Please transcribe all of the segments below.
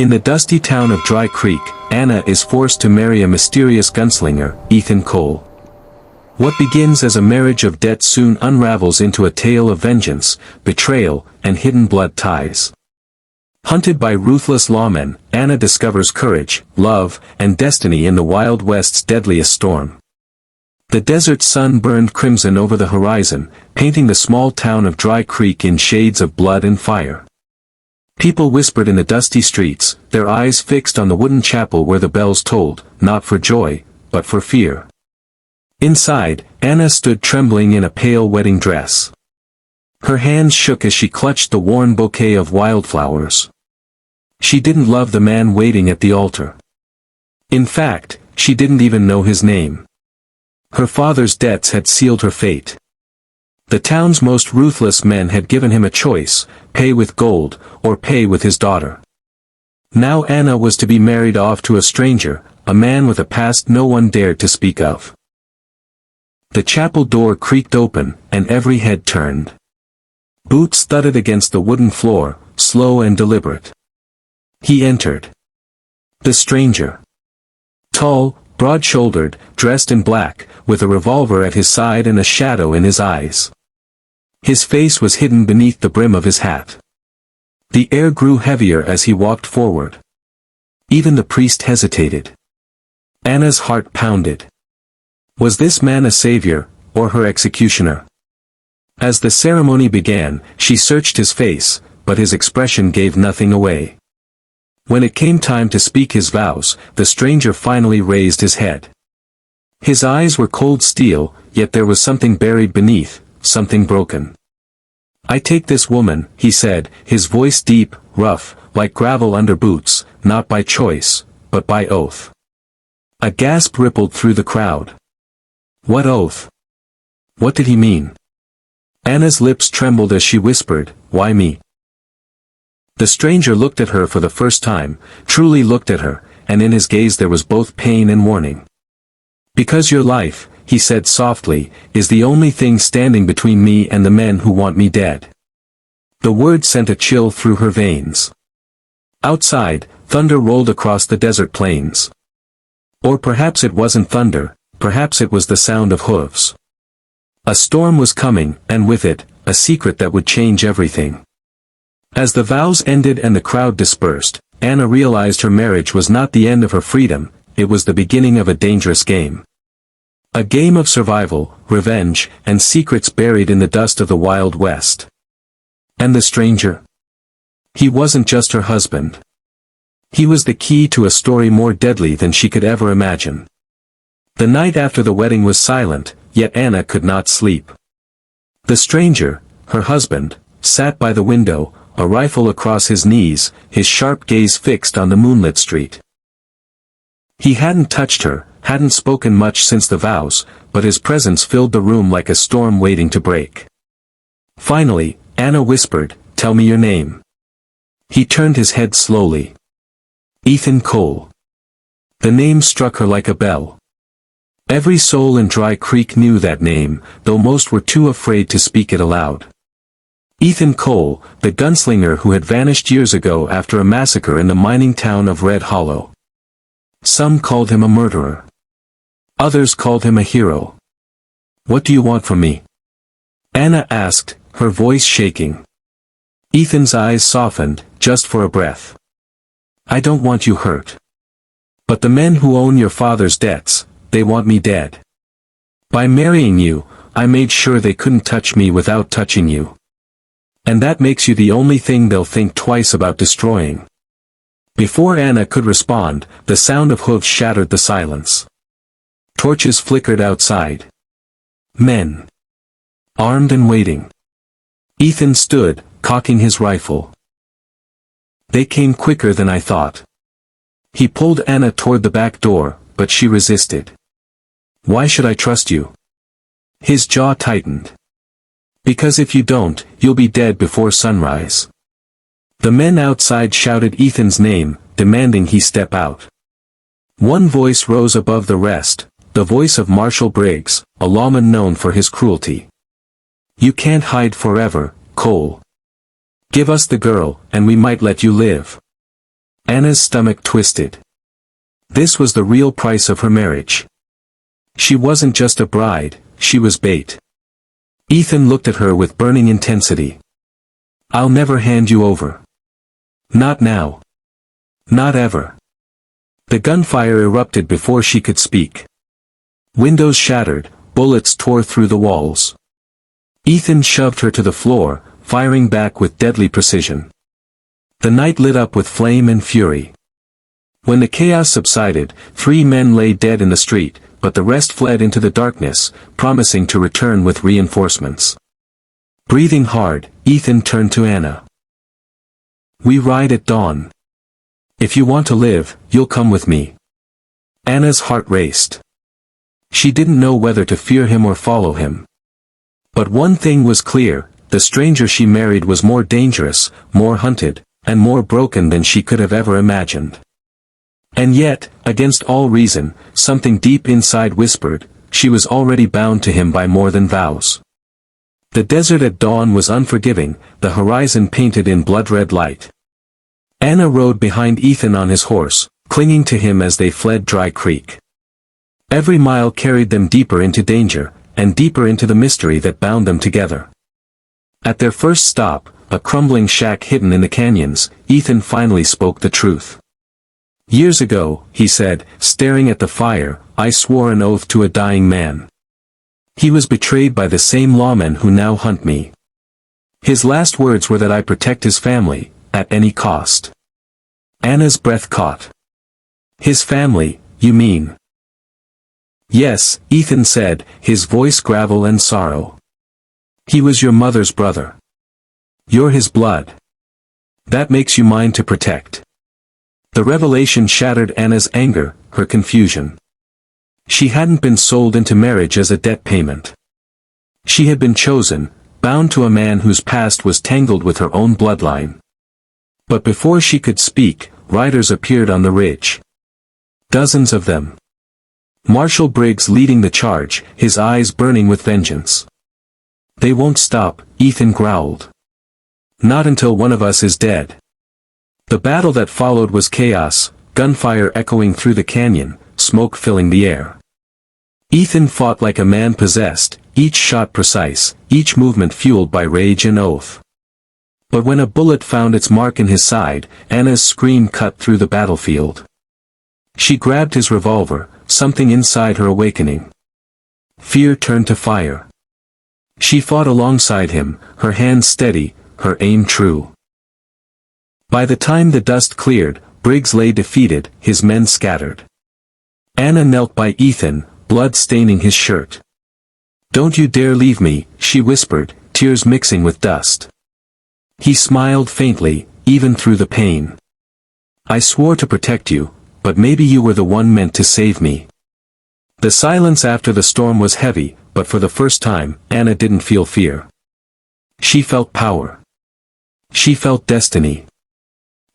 In the dusty town of Dry Creek, Anna is forced to marry a mysterious gunslinger, Ethan Cole. What begins as a marriage of debt soon unravels into a tale of vengeance, betrayal, and hidden blood ties. Hunted by ruthless lawmen, Anna discovers courage, love, and destiny in the Wild West's deadliest storm. The desert sun burned crimson over the horizon, painting the small town of Dry Creek in shades of blood and fire. People whispered in the dusty streets, their eyes fixed on the wooden chapel where the bells tolled, not for joy, but for fear. Inside, Anna stood trembling in a pale wedding dress. Her hands shook as she clutched the worn bouquet of wildflowers. She didn't love the man waiting at the altar. In fact, she didn't even know his name. Her father's debts had sealed her fate. The town's most ruthless men had given him a choice, pay with gold, or pay with his daughter. Now Anna was to be married off to a stranger, a man with a past no one dared to speak of. The chapel door creaked open, and every head turned. Boots thudded against the wooden floor, slow and deliberate. He entered. The stranger. Tall, broad-shouldered, dressed in black, with a revolver at his side and a shadow in his eyes. His face was hidden beneath the brim of his hat. The air grew heavier as he walked forward. Even the priest hesitated. Anna's heart pounded. Was this man a savior, or her executioner? As the ceremony began, she searched his face, but his expression gave nothing away. When it came time to speak his vows, the stranger finally raised his head. His eyes were cold steel, yet there was something buried beneath, something broken. "I take this woman," he said, his voice deep, rough, like gravel under boots, not by choice, but by oath. A gasp rippled through the crowd. What oath? What did he mean? Anna's lips trembled as she whispered, "Why me?" The stranger looked at her for the first time, truly looked at her, and in his gaze there was both pain and warning. "Because your life," he said softly, "is the only thing standing between me and the men who want me dead." The word sent a chill through her veins. Outside, thunder rolled across the desert plains. Or perhaps it wasn't thunder, perhaps it was the sound of hooves. A storm was coming, and with it, a secret that would change everything. As the vows ended and the crowd dispersed, Anna realized her marriage was not the end of her freedom, it was the beginning of a dangerous game. A game of survival, revenge, and secrets buried in the dust of the Wild West. And the stranger? He wasn't just her husband. He was the key to a story more deadly than she could ever imagine. The night after the wedding was silent, yet Anna could not sleep. The stranger, her husband, sat by the window, a rifle across his knees, his sharp gaze fixed on the moonlit street. He hadn't touched her, hadn't spoken much since the vows, but his presence filled the room like a storm waiting to break. Finally, Anna whispered, "Tell me your name." He turned his head slowly. "Ethan Cole." The name struck her like a bell. Every soul in Dry Creek knew that name, though most were too afraid to speak it aloud. Ethan Cole, the gunslinger who had vanished years ago after a massacre in the mining town of Red Hollow. Some called him a murderer. Others called him a hero. "What do you want from me?" Anna asked, her voice shaking. Ethan's eyes softened, just for a breath. "I don't want you hurt. But the men who own your father's debts, they want me dead. By marrying you, I made sure they couldn't touch me without touching you. And that makes you the only thing they'll think twice about destroying." Before Anna could respond, the sound of hooves shattered the silence. Torches flickered outside. Men. Armed and waiting. Ethan stood, cocking his rifle. "They came quicker than I thought." He pulled Anna toward the back door, but she resisted. "Why should I trust you?" His jaw tightened. "Because if you don't, you'll be dead before sunrise." The men outside shouted Ethan's name, demanding he step out. One voice rose above the rest, the voice of Marshal Briggs, a lawman known for his cruelty. "You can't hide forever, Cole. Give us the girl, and we might let you live." Anna's stomach twisted. This was the real price of her marriage. She wasn't just a bride, she was bait. Ethan looked at her with burning intensity. I'll never hand you over. Not now. Not ever. The gunfire erupted before she could speak. Windows shattered, bullets tore through the walls. Ethan shoved her to the floor, firing back with deadly precision. The night lit up with flame and fury. When the chaos subsided, 3 men lay dead in the street, but the rest fled into the darkness, promising to return with reinforcements. Breathing hard, Ethan turned to Anna. We ride at dawn. If you want to live, you'll come with me. Anna's heart raced. She didn't know whether to fear him or follow him. But one thing was clear, the stranger she married was more dangerous, more hunted, and more broken than she could have ever imagined. And yet, against all reason, something deep inside whispered, she was already bound to him by more than vows. The desert at dawn was unforgiving, the horizon painted in blood-red light. Anna rode behind Ethan on his horse, clinging to him as they fled Dry Creek. Every mile carried them deeper into danger, and deeper into the mystery that bound them together. At their first stop, a crumbling shack hidden in the canyons, Ethan finally spoke the truth. Years ago, he said, staring at the fire, I swore an oath to a dying man. He was betrayed by the same lawmen who now hunt me. His last words were that I protect his family, at any cost. Anna's breath caught. His family, you mean? Yes, Ethan said, his voice gravel and sorrow. He was your mother's brother. You're his blood. That makes you mine to protect. The revelation shattered Anna's anger, her confusion. She hadn't been sold into marriage as a debt payment. She had been chosen, bound to a man whose past was tangled with her own bloodline. But before she could speak, riders appeared on the ridge. Dozens of them. Marshal Briggs leading the charge, his eyes burning with vengeance. They won't stop, Ethan growled. Not until one of us is dead. The battle that followed was chaos, gunfire echoing through the canyon, smoke filling the air. Ethan fought like a man possessed, each shot precise, each movement fueled by rage and oath. But when a bullet found its mark in his side, Anna's scream cut through the battlefield. She grabbed his revolver, something inside her awakening. Fear turned to fire. She fought alongside him, her hands steady, her aim true. By the time the dust cleared, Briggs lay defeated, his men scattered. Anna knelt by Ethan, blood staining his shirt. Don't you dare leave me, she whispered, tears mixing with dust. He smiled faintly, even through the pain. I swore to protect you, but maybe you were the one meant to save me. The silence after the storm was heavy, but for the first time, Anna didn't feel fear. She felt power. She felt destiny.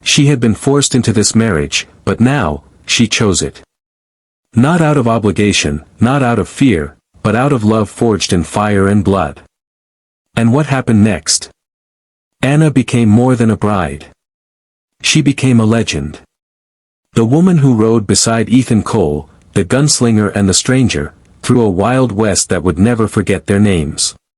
She had been forced into this marriage, but now, she chose it. Not out of obligation, not out of fear, but out of love forged in fire and blood. And what happened next? Anna became more than a bride. She became a legend. The woman who rode beside Ethan Cole, the gunslinger and the stranger, through a wild west that would never forget their names.